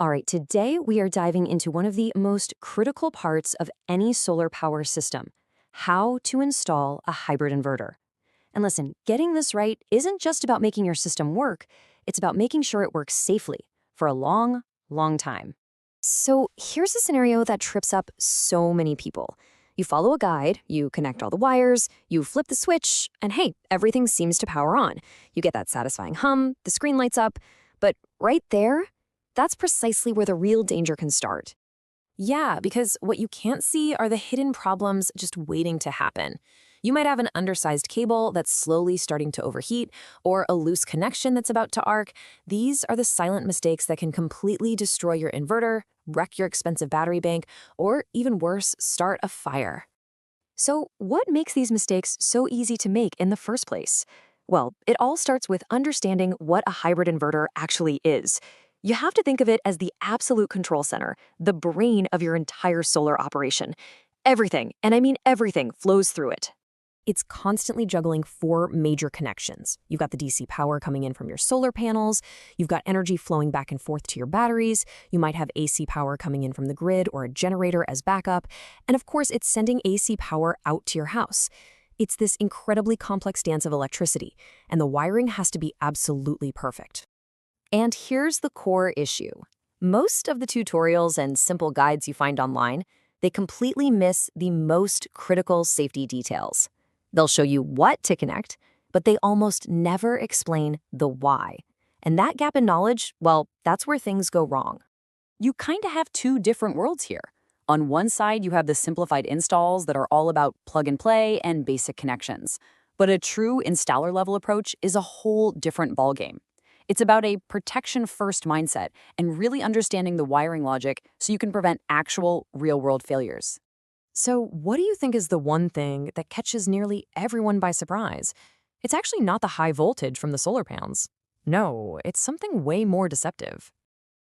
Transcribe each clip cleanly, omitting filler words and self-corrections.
All right, today we are diving into one of the most critical parts of any solar power system, how to install a hybrid inverter. And listen, getting this right isn't just about making your system work, it's about making sure it works safely for a long, long time. So here's a scenario that trips up so many people. You follow a guide, you connect all the wires, you flip the switch, and hey, everything seems to power on. You get that satisfying hum, the screen lights up, but right there, that's precisely where the real danger can start. Yeah, because what you can't see are the hidden problems just waiting to happen. You might have an undersized cable that's slowly starting to overheat, or a loose connection that's about to arc. These are the silent mistakes that can completely destroy your inverter, wreck your expensive battery bank, or even worse, start a fire. So, what makes these mistakes so easy to make in the first place? Well, it all starts with understanding what a hybrid inverter actually is. You have to think of it as the absolute control center, the brain of your entire solar operation. Everything, and I mean everything, flows through it. It's constantly juggling four major connections. You've got the DC power coming in from your solar panels, you've got energy flowing back and forth to your batteries, you might have AC power coming in from the grid or a generator as backup, and of course it's sending AC power out to your house. It's this incredibly complex dance of electricity, and the wiring has to be absolutely perfect. And here's the core issue. Most of the tutorials and simple guides you find online, they completely miss the most critical safety details. They'll show you what to connect, but they almost never explain the why. And that gap in knowledge, well, that's where things go wrong. You kind of have two different worlds here. On one side, you have the simplified installs that are all about plug and play and basic connections. But a true installer level approach is a whole different ballgame. It's about a protection-first mindset and really understanding the wiring logic so you can prevent actual real-world failures. So, what do you think is the one thing that catches nearly everyone by surprise? It's actually not the high voltage from the solar panels. No, it's something way more deceptive.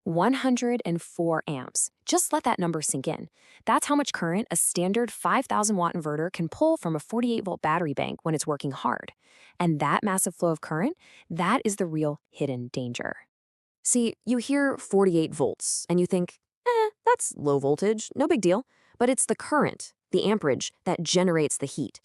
104 amps. Just let that number sink in. That's how much current a standard 5,000-watt inverter can pull from a 48-volt battery bank when it's working hard. And that massive flow of current, that is the real hidden danger. See, you hear 48 volts, and you think, that's low voltage, no big deal. But it's the current, the amperage, that generates the heat.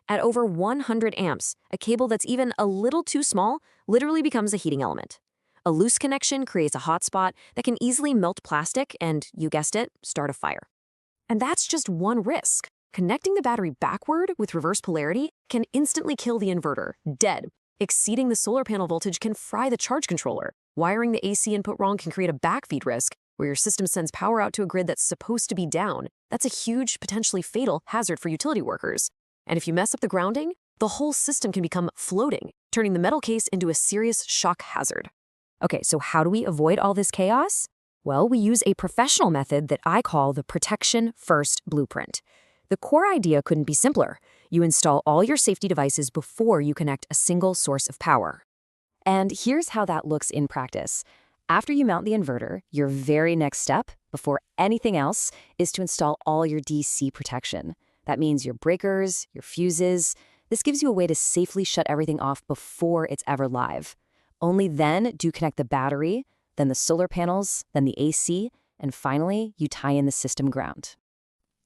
At over 100 amps, a cable that's even a little too small literally becomes a heating element. A loose connection creates a hot spot that can easily melt plastic and, you guessed it, start a fire. And that's just one risk. Connecting the battery backward with reverse polarity can instantly kill the inverter, dead. Exceeding the solar panel voltage can fry the charge controller. Wiring the AC input wrong can create a backfeed risk, where your system sends power out to a grid that's supposed to be down. That's a huge, potentially fatal hazard for utility workers. And if you mess up the grounding, the whole system can become floating, turning the metal case into a serious shock hazard. Okay, so how do we avoid all this chaos? Well, we use a professional method that I call the Protection First Blueprint. The core idea couldn't be simpler. You install all your safety devices before you connect a single source of power. And here's how that looks in practice. After you mount the inverter, your very next step, before anything else, is to install all your DC protection. That means your breakers, your fuses. This gives you a way to safely shut everything off before it's ever live. Only then do you connect the battery, then the solar panels, then the AC, and finally, you tie in the system ground.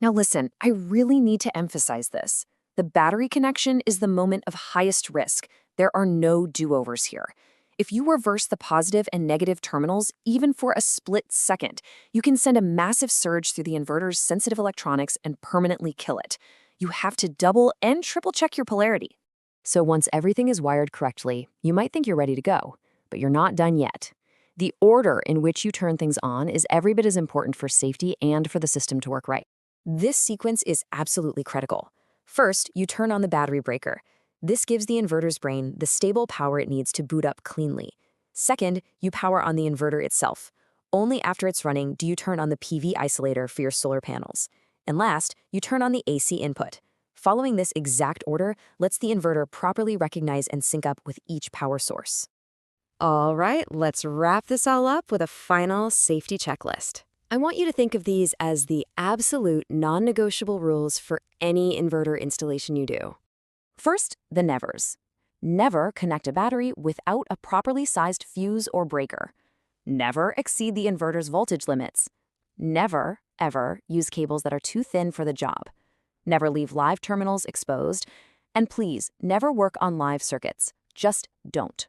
Now listen, I really need to emphasize this. The battery connection is the moment of highest risk. There are no do-overs here. If you reverse the positive and negative terminals, even for a split second, you can send a massive surge through the inverter's sensitive electronics and permanently kill it. You have to double and triple check your polarity. So once everything is wired correctly, you might think you're ready to go, but you're not done yet. The order in which you turn things on is every bit as important for safety and for the system to work right. This sequence is absolutely critical. First, you turn on the battery breaker. This gives the inverter's brain the stable power it needs to boot up cleanly. Second, you power on the inverter itself. Only after it's running do you turn on the PV isolator for your solar panels. And last, you turn on the AC input. Following this exact order lets the inverter properly recognize and sync up with each power source. All right, let's wrap this all up with a final safety checklist. I want you to think of these as the absolute non-negotiable rules for any inverter installation you do. First, the nevers. Never connect a battery without a properly sized fuse or breaker. Never exceed the inverter's voltage limits. Never, ever use cables that are too thin for the job. Never leave live terminals exposed. And please, never work on live circuits. Just don't.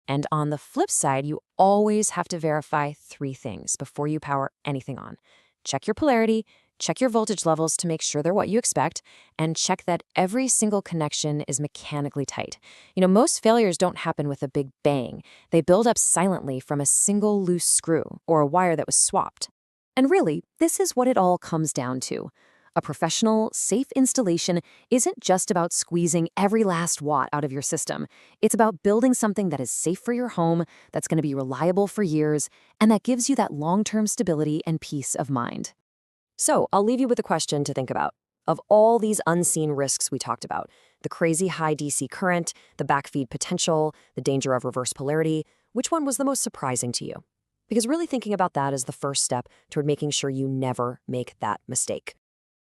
And on the flip side, you always have to verify 3 things before you power anything on. Check your polarity, check your voltage levels to make sure they're what you expect, and check that every single connection is mechanically tight. Most failures don't happen with a big bang. They build up silently from a single loose screw or a wire that was swapped. And really, this is what it all comes down to. A professional, safe installation isn't just about squeezing every last watt out of your system. It's about building something that is safe for your home, that's going to be reliable for years, and that gives you that long-term stability and peace of mind. So I'll leave you with a question to think about. Of all these unseen risks we talked about, the crazy high DC current, the backfeed potential, the danger of reverse polarity, which one was the most surprising to you? Because really thinking about that is the first step toward making sure you never make that mistake.